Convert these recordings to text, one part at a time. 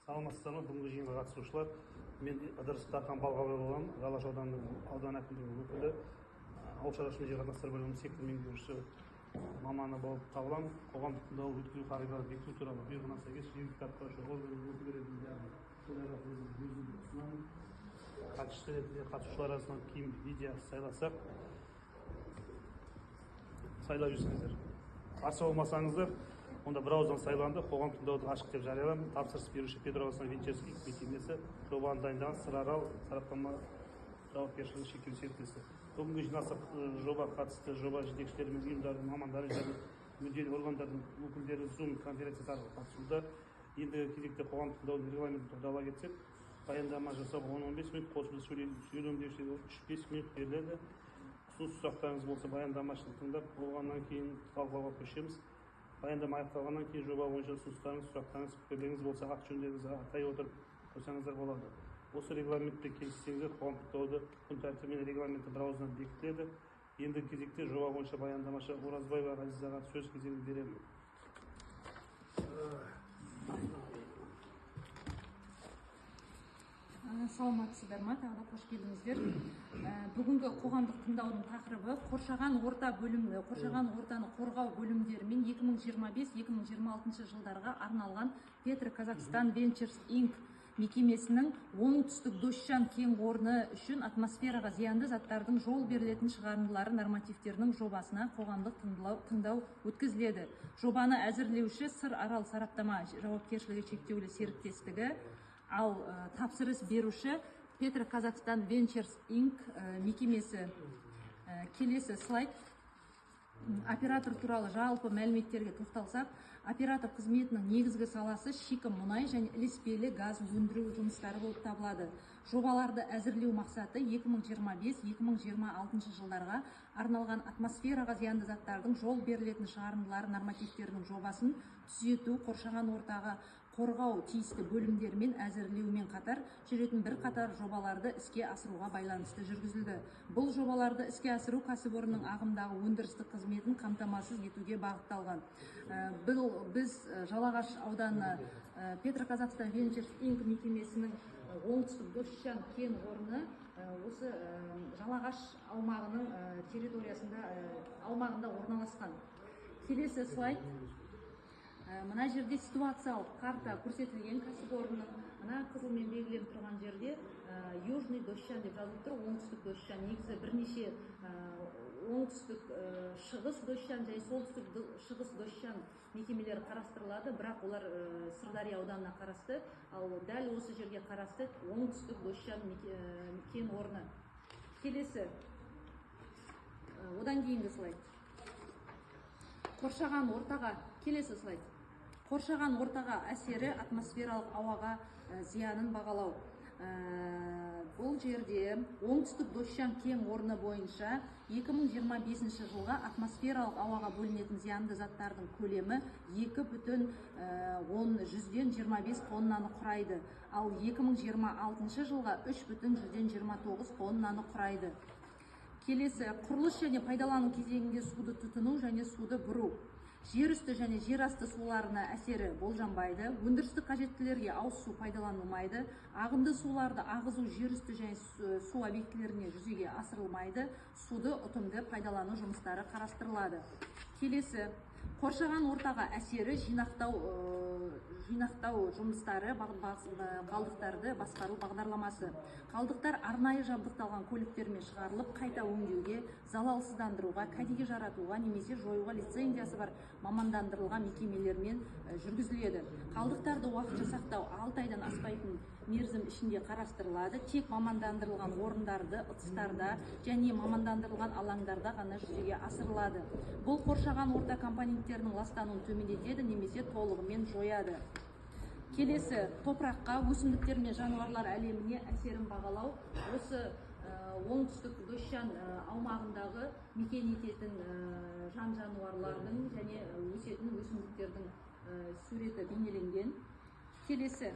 Саламатсыздар ма? Бүгінгі жиынға қатысушылар, мен Ыдырыс Дархан Балғабай боламын. Жалаш ауданының аудан әкімдігінің өкілі, ауыл шаруашылығы жер қатынастары бөлімінің сектор меңгерушісі маманы болып табыламын. Қоғамдық тыңдау өткізу қағидаларын бекіту туралы бұйрығына сәйкес жергілікті атқарушы органның өкілі ретінде ұсынамын. Қатысушы ретінде қатысушылар арасынан ким видео сайласақ, сайлау жүрсеңіздер. Қарсы болмасаңыздар, онда бірауыздан сайланды, қоғам тыңдауды ашық деп жарияламын. Тапсырыс беруші Петровский Венчерский мекемесі жобаны дайындаған Сырарал сараптама жауапкершілігі шектеулі серіктестігі. Бүгінгі жиналысқа жоба қатысты жоба жетекшілері мен ұйымдардың мамандары және мүдделі органдардың өкілдері Zoom конференциясы арқылы қатысуда. Енді кезекте қоғам тыңдаудың регламентін тоқтала кетсек, баяндама жасауға 10-15 минут, қосымша сөйлемдеушіге 3-5 минут беріледі. Ұсыныс сұрақтарыңыз болса, баяндамашыны тыңдап болғаннан кейін талқылауға көшеміз. Баяндама аяқталғаннан кейін жоба бойынша ұсыныстарыңыз, сұрақтарыңыз, пікірлеріңіз болса, ақ жөндеріңізді атай отырып қойсаңыздар болады. Осы регламентте келіссеңіздер, қоғам тыңдауды күн тәртібімен регламенті бірауыздан бекітіледі. Енді кезекте жоба бойынша баяндамашы Оразбаева Ғазизаға сөз кезегін беремін. Саламатсыздар ма? Тағы да қош келдіңіздер. Бүгінгі қоғамдық тыңдаудың тақырыбы қоршаған ортаны қорғау бөлімдерімен 2025-2026 жылдарға арналған Петроказахстан Ventures Inc. мекемесінің оңтүстік Дощан кен орны үшін атмосфераға зиянды заттардың жол берілетін шығарындылары нормативтерінің жобасына қоғамдық тыңдау өткізіледі. Жобаны әзірлеуші Сырарал сараптама жауапкершілігі шектеулі серіктестігі, ал тапсырыс беруші Петроказахстан Ventures Inc. мекемесі. Келесі слайд. Оператор туралы жалпы мәліметтерге тоқталсақ, оператор қызметінің негізгі саласы шикі мұнай және ілеспелі газ өндіру жұмыстары болып табылады. Жобаларды әзірлеу мақсаты 2025-2026 жылдарға арналған атмосфераға зиянды заттардың жол берілетін шығарындылары нормативтерінің жобасын түзету, қоршаған ортаға қорғау тиісті бөлімдермен әзірлеумен қатар жүретін бірқатар жобаларды іске асыруға байланысты жүргізілді. Бұл жобаларды іске асыру кәсіпорынның ағымдағы өндірістік қызметін қамтамасыз етуге бағытталған. Біз Жалағаш ауданы Петроказахстан Ventures Inc. мекемесінің оңтүстік Дощан кен орны осы Жалағаш аумағының аумағында орналасқан. Келесі слайд. Мына жерде ситуациялық карта көрсетілген кәсіпорынның. Мына қызылмен белгіленіп тұрған жерде Южный Дощан деп жазылып тұр. Оңтүстік Дощан негізі бірнеше оңтүстік шығыс Дощан және солтүстік шығыс Дощан мекемелері қарастырылады, бірақ олар Сырдария ауданына қарасты, ал дәл осы жерге қарасты оңтүстік Дощан кен орны. Келесі. Одан кейінгі слайд. Қоршаған ортаға, келесі слайд. Қоршаған ортаға әсері атмосфералық ауаға зиянын бағалау. Бұл жерде оңтүстік Дощан кен орны бойынша 2025 жылға атмосфералық ауаға бөлінетін зиянды заттардың көлемі 2,25 тоннаны құрайды, ал 2026 жылға 3,29 тоннаны құрайды. Келесі, құрылыс және пайдалану кезеңінде суды тұтыну және суды бұру. Жер үсті және жер асты суларына әсері болжанбайды, өндірістік қажеттілерге ауыз су пайдаланылмайды, ағынды суларды ағызу жер үсті және су объектілеріне жүзеге асырылмайды, суды ұтымды пайдалану жұмыстары қарастырылады. Келесі, қоршаған ортаға әсері жинақтау жұмыстары, қалдықтарды басқару бағдарламасы. Қалдықтар арнайы жабдықталған көліктермен шығарылып, қайта өңдеуге, залалсыздандыруға, кәдеге жаратуға немесе жоюға лицензиясы бар мамандандырылған мекемелермен жүргізіледі. Қалдықтарды уақытша сақтау 6 айдан аспайтын мерзім ішінде қарастырылады, тек мамандандырылған орындарды, ыдыстарда және мамандандырылған алаңдарда ғана жүзеге асырылады. Бұл қоршаған орта компоненттерінің ластануын төмендетеді немесе толығымен жояды. Келесі, топыраққа, өсімдіктер мен жануарлар әлеміне әсерін бағалау. Осы оңтүстік Дощан аумағындағы мекен ететін жан-жануарлардың және өсетін өсімдіктердің суреті бейнеленген. Келесі,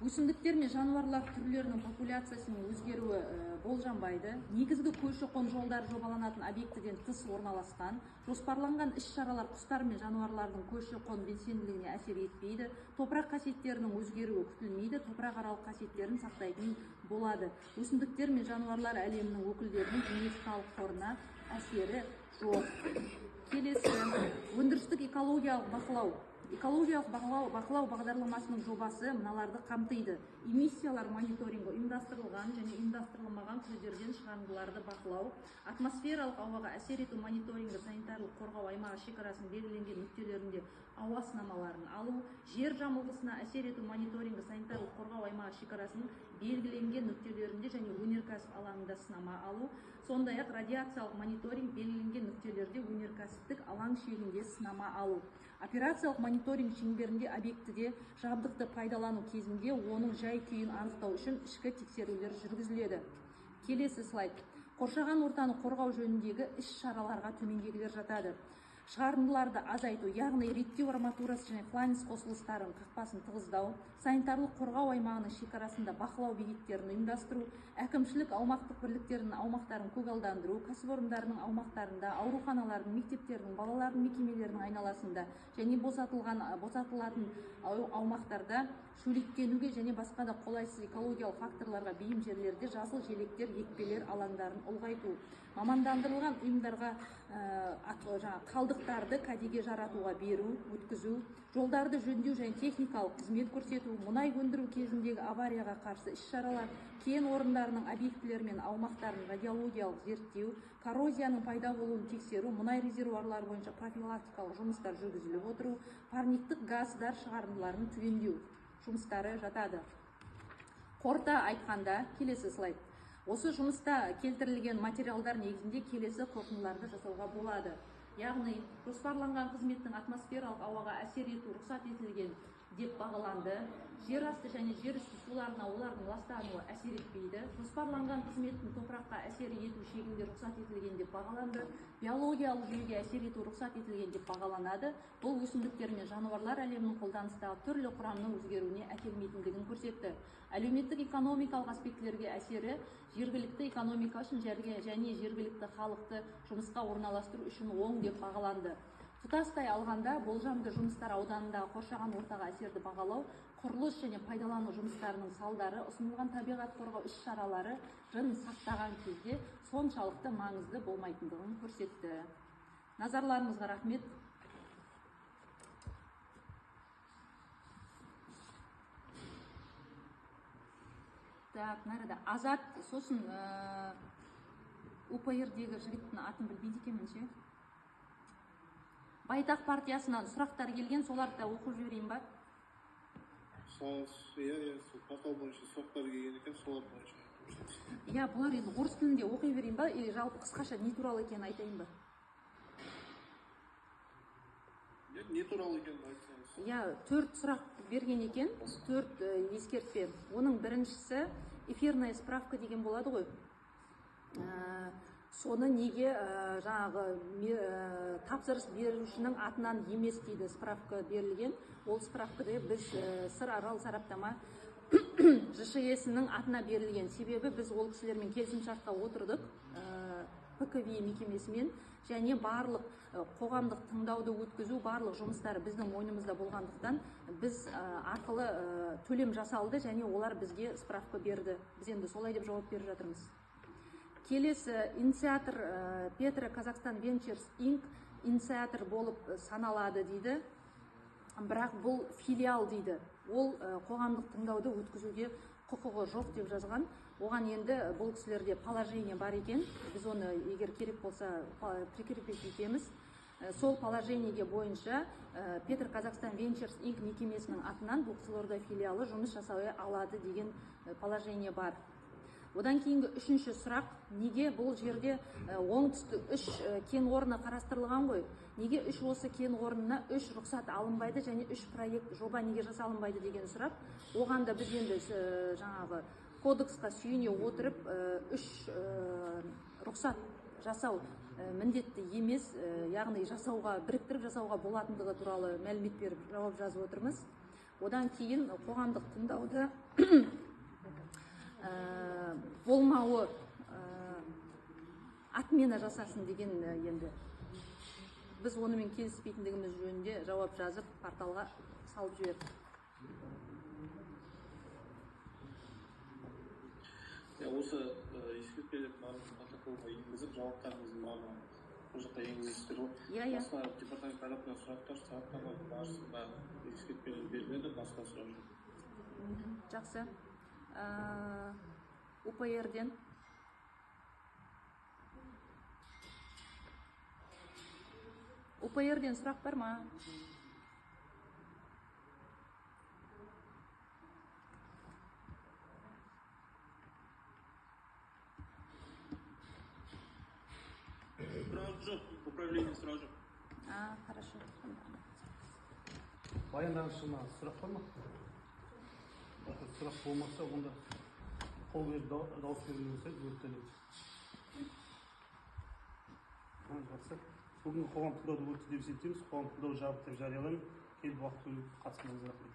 Өсімдіктер мен жануарлар түрлерінің популяциясының өзгеруі болжанбайды. Негізгі көші-қон жолдары жобаланатын объектіден тыс орналасқан. Жоспарланған іс-шаралар құстар мен жануарлардың көші-қон белсенділігіне әсер етпейді. Топырақ қасиеттерінің өзгеруі күтілмейді. Топырақ-аралық қасиеттерін сақтайтын болады. Өсімдіктер мен жануарлар әлемінің өкілдерінің генетикалық қорына әсері жоқ. Келесі, өндірістік экологиялық бақылау. Экологиялық бақылау бағдарламасының жобасы мыналарды қамтиды. Эмиссиялар мониторингі ұйымдастырылған және ұйымдастырылмаған көздерден шығарындыларды бақылау, атмосфералық ауаға әсер ету мониторингі санитарлық қорғау аймағы шекарасын белгіленген нүктелерінде ауа сынамаларын алу, жер жамылғысына әсер ету мониторингі санитарлық қорғау аймағы шекарасын белгіленген нүктелерінде және өнеркәсіп алаңында сынама алу, сондай-ақ радиациялық мониторинг белгіленген нүктелерде өнеркәсіптік алаң шегінде сынама алу. Операциялық мониторинг шеңберінде объектіде жабдықты пайдалану кезінде оның жай-күйін анықтау үшін ішкі тексерулер жүргізіледі. Келесі слайд. Қоршаған ортаны қорғау жөніндегі іс-шараларға төмендегілер жатады. Шығарындыларды азайту, яғни реттеу арматурасы және фланец қосылыстарын қақпасын тығыздау, санитарлық қорғау аймағының шекарасында бақылау бекеттерін ұйымдастыру, әкімшілік аумақтық бірліктерінің аумақтарын көгалдандыру, кәсіпорындарының аумақтарында, ауруханалардың, мектептердің, балалардың мекемелерінің айналасында және босатылатын аумақтарда шөлейттенуге және басқа да қолайсыз экологиялық факторларға бейім жерлерде жасыл желектер, екпелер алаңдарын ұлғайту, мамандандырылған ұйымдарға қалдықтарды кәдеге жаратуға беру, өткізу, жолдарды жөндеу және техникалық қызмет көрсету, мұнай өндіру кезіндегі аварияға қарсы іс-шаралар, кен орындарының объектілері мен аумақтарын радиологиялық зерттеу, коррозияның пайда болуын тексеру, мұнай резервуарлары бойынша профилактикалық жұмыстар жүргізіліп отыру, парниктік газдар шығарындыларын түгендеу жұмыстары жатады. Қорыта айтқанда, келесі слайд. Осы жұмыста келтірілген материалдар негізінде келесі қорытындыларды жасауға болады. Яғни, жоспарланған қызметтің атмосфералық ауаға әсер ету рұқсат етілген деп бағаланды. Жер асты және жер үсті суларына олардың ластануы әсер етпейді. Жоспарланған қызметтің топыраққа әсер ету шегінде рұқсат етілген деп бағаланды. Биологиялық жүйеге әсер ету рұқсат етілген деп бағаланады. Бұл өсімдіктер мен жануарлар әлемінің қолданыстағы түрлі құрамның өзгеруіне әкелмейтіндігін көрсетті. Әлеуметтік экономикалық аспектілерге әсері жергілікті экономика үшін және жергілікті халықты жұмысқа орналастыру үшін оң деп бағаланды. Тұтастай алғанда, болжамды жұмыстар ауданындағы қоршаған ортаға әсерді бағалау, құрылыс және пайдалану жұмыстарының салдары, ұсынылған табиғат қорғау іс-шаралары жын сақтаған кезде соншалықты маңызды болмайтындығын көрсетті. Назарларыңызға рахмет. Так, нәреді Азат, сосын УПР-дегі жігіттің атын білмейді екенмін ше. Байтақ партиясынан сұрақтар келген, соларды да оқып жіберейін ба? Сол бақылау бойынша сұрақтар келген екен, солар бойынша. Иә, бұлар енді орыс тілінде оқи берейін ба, жалпы қысқаша не туралы екенін айтайын ба? Не туралы екенін айтсаңыз. Иә, 4 сұрақ берген екен, 4 ескертпе. Оның біріншісі эфирная справка деген болады ғой. Соны неге жаңағы тапсырыс берушінің атынан емес дейді справка берілген. Ол справкада біз сырарал сараптама ЖШС-ның атына берілген. Себебі біз ол кісілермен келісімшартқа отырдық ПКВ мекемесімен, және барлық қоғамдық тыңдауды өткізу, барлық жұмыстары біздің мойнымызда болғандықтан біз арқылы төлем жасалды және олар бізге справка берді. Біз енді солай деп жауап беріп жатырмыз. Келесі инициатор Петра Казахстан Ventures Inc. инициатор болып саналады дейді. Бірақ бұл филиал дейді. Ол қоғамдық тыңдауды өткізуге құқығы жоқ деп жазған. Оған енді бұл кісілерде положение бар екен. Біз оны егер керек болса прикрепить етеміз. Сол положениеге бойынша Петр Казахстан Ventures Inc. мекемесінің атынан бұл Қызылорда филиалы жұмыс жасай алады деген положение бар. Одан кейінгі үшінші сұрақ, неге бұл жерде оңтүстік 3 кен орны қарастырылған ғой? Неге 3 осы кен орнына 3 рұқсат алынбайды және 3 проект жоба неге жасалынбайды деген сұрақ. Оған да біз енді жаңағы кодексқа сүйене отырып 3 рұқсат жасау міндетті емес, яғни жасауға, біріктіріп жасауға болатындығы туралы мәлімет беріп жауап жазып отырмыз. Одан кейін қоғамдық тыңдауда болмауы отмена жасасын деген енді біз онымен келіспейтіндігіміз жөнінде жауап жазып порталға салып жібердік. Осы ескертпелердің барлығын протоколға енгізіп, жауаптарыңыздың барлығын бұл жақта енгізесіздер ғой. Басқа департамент тарапынан сұрақтар, сараптама барысында ескертпелер беріледі, басқа сұрақ жоқ. Жақсы. УПР-ден сұрақ бар ма? Сұрақ жоқ, управление сұрақ жоқ. Хорошо. Баянданышына сұрақ бар ма? Сұрақ болмаса, онда қол беріп дауыс берген болса, өрттеледі. Жақсы. Бүгінгі қоғам тыңдауды өтті деп есептейміз. Қоғам тыңдауы жабық деп жариялаймын. Келіп уақыт бөліп қатысқаныңызға рахмет.